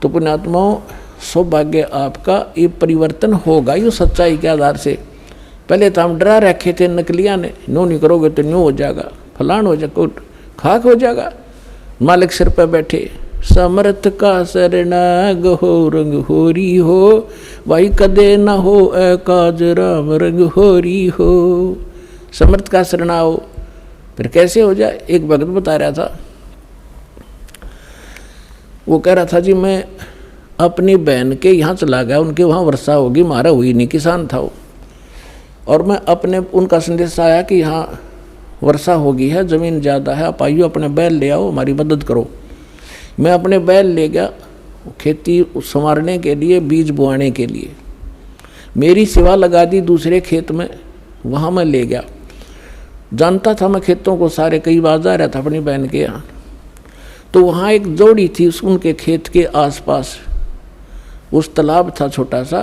तो पुण्यात्माओं, सौभाग्य आपका ये परिवर्तन होगा ये सच्चाई के आधार से। पहले तो हम डरा रखे थे नकलिया ने, नो नहीं करोगे तो न्यू हो जाएगा, फलान हो जाएगा, खाक हो जाएगा। मालिक सिर पर बैठे, समर्थ का शरणाग हो रंग होरी हो, भाई कदे न हो काज राम रंग होरी हो। समर्थ का शरणाओ, फिर कैसे हो जाए। एक भगत बता रहा था, वो कह रहा था जी मैं अपनी बहन के यहाँ चला गया, उनके वहाँ वर्षा होगी, मारा हुई नहीं, किसान था वो, और मैं अपने उनका संदेश आया कि यहाँ वर्षा होगी है, ज़मीन ज़्यादा है, आप आइयो अपने बैल ले आओ, हमारी मदद करो। मैं अपने बैल ले गया खेती संवारने के लिए, बीज बोआने के लिए। मेरी सेवा लगा दी दूसरे खेत में, वहाँ मैं ले गया। जानता था मैं खेतों को सारे, कई बार जा रहा था अपनी बहन के यहाँ। तो वहाँ एक जोड़ी थी, उनके खेत के आसपास उस तालाब था छोटा सा,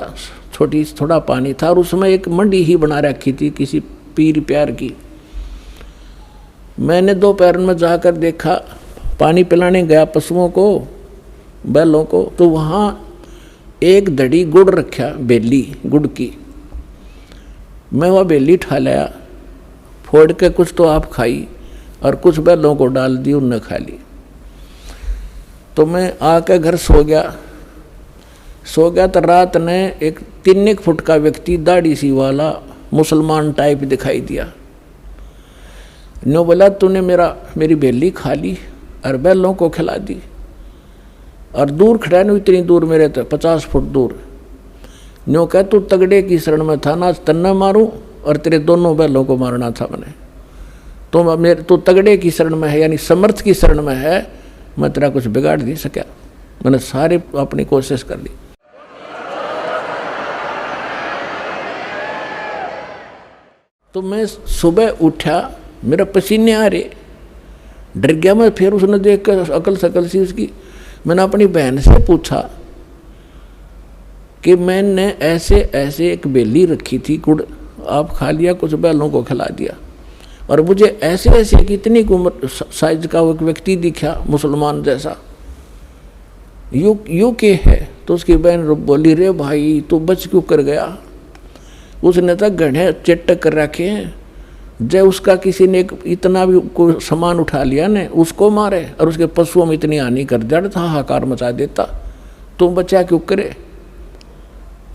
थोड़ा पानी था, और उसमें एक मंडी ही बना रखी थी किसी पीर प्यार की। मैंने दोपहर में जाकर देखा, पानी पिलाने गया पशुओं को, बैलों को, तो वहाँ एक धड़ी गुड़ रखा, बेली गुड़ की। मैं वह बेली उठा लाया, फोड़ के कुछ तो आप खाई और कुछ बैलों को डाल दी, उनने खा ली। तो मैं आके घर सो गया तो रात ने एक 3 फुट का व्यक्ति, दाढ़ी सी वाला, मुसलमान टाइप दिखाई दिया। नो बोला तूने मेरी बेली खा ली और बैलों को खिला दी, और दूर खड़ा नहीं, इतनी दूर मेरे तो 50 फुट दूर। नो कह तू तगड़े की शरण में था ना, तन्ना मारूं और तेरे दोनों बैलों को मारना था मैंने। तू तगड़े की शरण में है, यानी समर्थ की शरण में है, मैं तेरा कुछ बिगाड़ नहीं सका। मैंने सारी अपनी कोशिश कर ली। तो मैं सुबह उठा, मेरा पसीने आ रहे, डर गया मैं। फिर उसने देख कर अकल सकल सी उसकी, मैंने अपनी बहन से पूछा कि मैंने ऐसे ऐसे एक बेली रखी थी गुड़, आप खा लिया, कुछ बैलों को खिला दिया, और मुझे ऐसे ऐसे कितनी उम्र साइज का वो एक व्यक्ति दिखा, मुसलमान जैसा, यू के है। तो उसकी बहन बोली, रे भाई तू बच क्यों कर गया, उसने तो घने चट्टक कर रखे हैं, जब उसका किसी ने इतना भी कोई सामान उठा लिया ने, उसको मारे और उसके पशुओं में इतनी हानि कर दिया, था हाहाकार मचा देता, तुम बचा क्यों करे।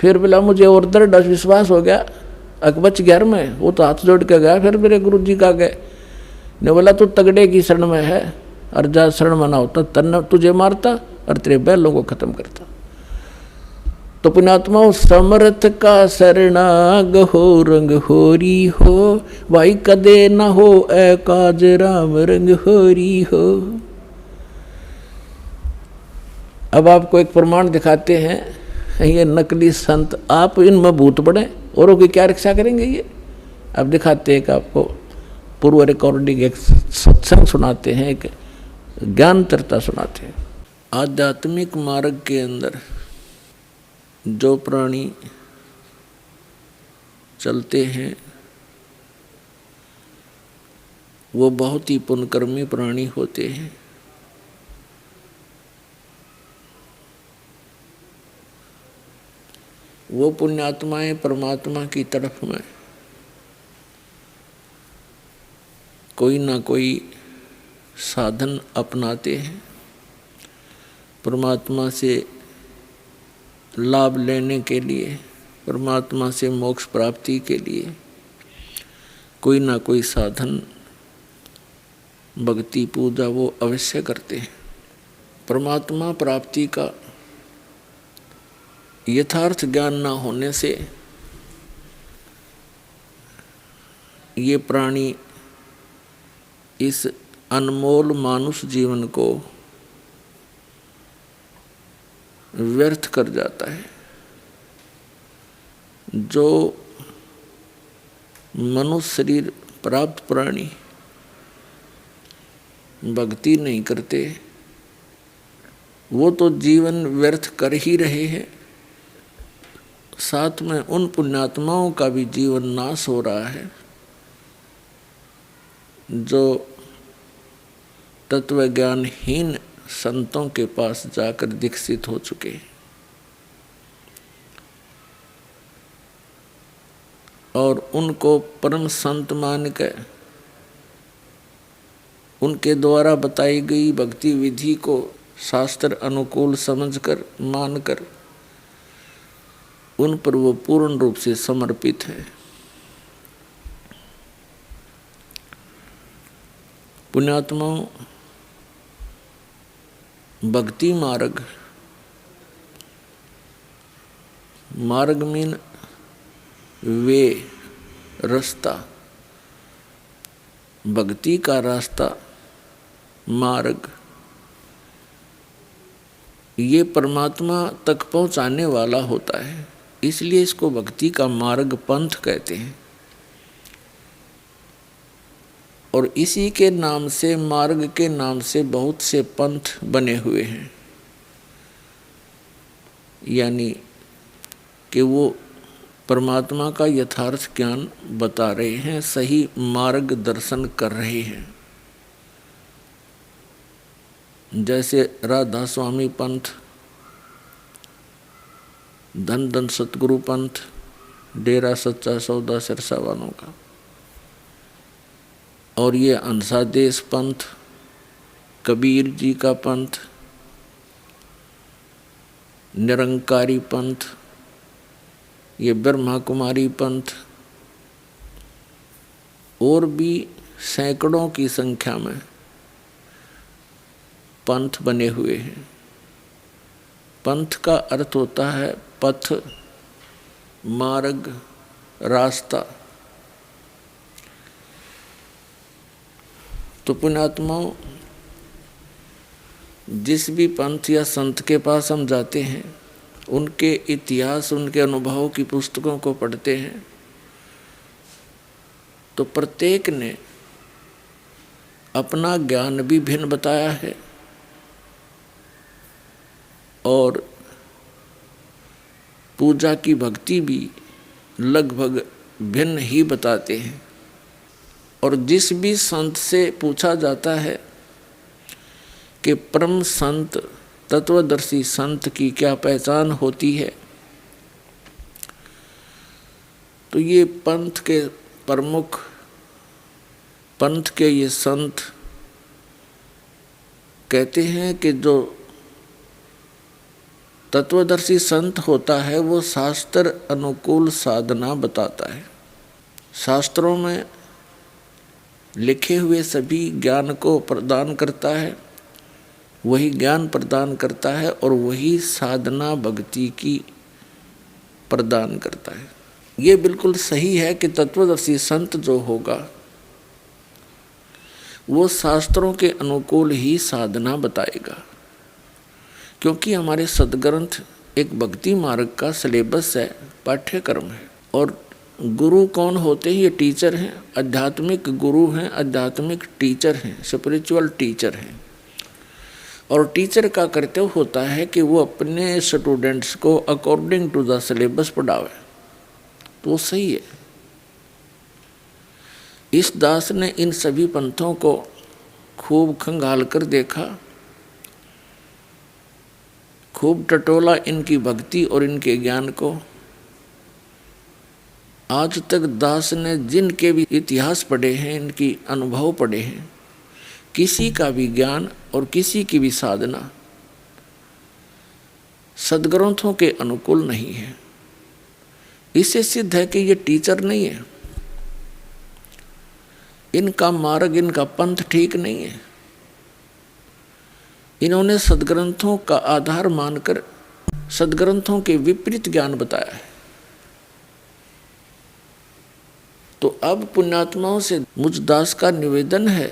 फिर बोला मुझे और दृढ़ विश्वास हो गया, बच गया मैं, वो तो हाथ जोड़ के गया। फिर मेरे गुरु जी का गए, ने बोला तू तगड़े की शरण में है, और जा शरण में ना होता तन्ना तुझे मारता और तेरे बैलों को खत्म करता। तो पुण्यात्माओं, समर्थ का शरणाग हो रंग होरी हो, भाई कदे न हो काज राम रंग होरी हो। अब आपको एक प्रमाण दिखाते हैं, ये नकली संत, आप इनमें भूत पड़े, औरों की क्या रक्षा करेंगे ये। अब दिखाते हैं कि आपको पूर्व रिकॉर्डिंग एक सत्संग सुनाते हैं, एक ज्ञान चर्चा सुनाते हैं। आध्यात्मिक मार्ग के अंदर जो प्राणी चलते हैं वो बहुत ही पुण्यकर्मी प्राणी होते हैं। वो पुण्यात्माएं परमात्मा की तरफ में कोई ना कोई साधन अपनाते हैं, परमात्मा से लाभ लेने के लिए, परमात्मा से मोक्ष प्राप्ति के लिए कोई ना कोई साधन, भक्ति पूजा वो अवश्य करते हैं। परमात्मा प्राप्ति का यथार्थ ज्ञान न होने से ये प्राणी इस अनमोल मानुष जीवन को व्यर्थ कर जाता है। जो मनुष्य शरीर प्राप्त प्राणी भक्ति नहीं करते, वो तो जीवन व्यर्थ कर ही रहे हैं, साथ में उन पुण्यात्माओं का भी जीवन नाश हो रहा है जो तत्व ज्ञानहीन संतों के पास जाकर दीक्षित हो चुके और उनको परम संत मान कर उनके द्वारा बताई गई भक्ति विधि को शास्त्र अनुकूल समझकर मानकर उन पर वो पूर्ण रूप से समर्पित है। पुण्यात्माओं, भक्ति मार्ग, मार्ग मीन वे, रास्ता, भक्ति का रास्ता, मार्ग, ये परमात्मा तक पहुंचाने वाला होता है, इसलिए इसको भक्ति का मार्ग पंथ कहते हैं। और इसी के नाम से, मार्ग के नाम से बहुत से पंथ बने हुए हैं, यानी कि वो परमात्मा का यथार्थ ज्ञान बता रहे हैं, सही मार्ग दर्शन कर रहे हैं। जैसे राधा स्वामी पंथ, धन धन सतगुरु पंथ, डेरा सच्चा सौदा सिरसा वालों का, और ये अंसादेश पंथ, कबीर जी का पंथ, निरंकारी पंथ, ये ब्रह्मा कुमारी पंथ, और भी सैकड़ों की संख्या में पंथ बने हुए हैं। पंथ का अर्थ होता है पथ, मार्ग, रास्ता। तो पुण्यात्माओं, जिस भी पंथ या संत के पास हम जाते हैं, उनके इतिहास, उनके अनुभवों की पुस्तकों को पढ़ते हैं, तो प्रत्येक ने अपना ज्ञान भी भिन्न बताया है और पूजा की भक्ति भी लगभग भिन्न ही बताते हैं। और जिस भी संत से पूछा जाता है कि परम संत, तत्वदर्शी संत की क्या पहचान होती है, तो ये पंथ के प्रमुख, पंथ के ये संत कहते हैं कि जो तत्वदर्शी संत होता है वो शास्त्र अनुकूल साधना बताता है। शास्त्रों में लिखे हुए सभी ज्ञान को प्रदान करता है, वही ज्ञान प्रदान करता है और वही साधना भक्ति की प्रदान करता है। ये बिल्कुल सही है कि तत्वदर्शी संत जो होगा वो शास्त्रों के अनुकूल ही साधना बताएगा, क्योंकि हमारे सदग्रंथ एक भक्ति मार्ग का सिलेबस है, पाठ्यक्रम है। और गुरु कौन होते हैं? ये टीचर हैं, आध्यात्मिक गुरु हैं, आध्यात्मिक टीचर हैं, स्पिरिचुअल टीचर हैं। और टीचर का कर्तव्य होता है कि वो अपने स्टूडेंट्स को अकॉर्डिंग टू द सिलेबस पढ़ावे, तो वो सही है। इस दास ने इन सभी पंथों को खूब खंगाल कर देखा, खूब टटोला इनकी भक्ति और इनके ज्ञान को। आज तक दास ने जिनके भी इतिहास पढ़े हैं, इनकी अनुभव पढ़े हैं, किसी का भी ज्ञान और किसी की भी साधना सदग्रंथों के अनुकूल नहीं है। इससे सिद्ध है कि ये टीचर नहीं है, इनका मार्ग, इनका पंथ ठीक नहीं है। इन्होंने सदग्रंथों का आधार मानकर सदग्रंथों के विपरीत ज्ञान बताया है। तो अब पुण्यात्माओं से मुझ दास का निवेदन है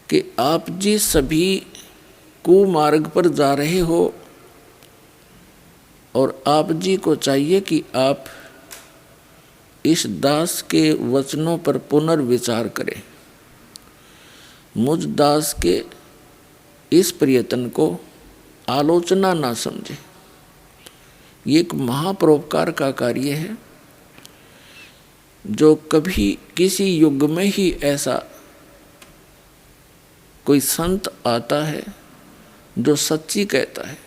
कि आप जी सभी कुमार्ग पर जा रहे हो और आप जी को चाहिए कि आप इस दास के वचनों पर पुनर्विचार करें। मुझ दास के इस प्रयत्न को आलोचना ना समझें। ये एक महापरोपकार का कार्य है जो कभी किसी युग में ही ऐसा कोई संत आता है जो सच्ची कहता है,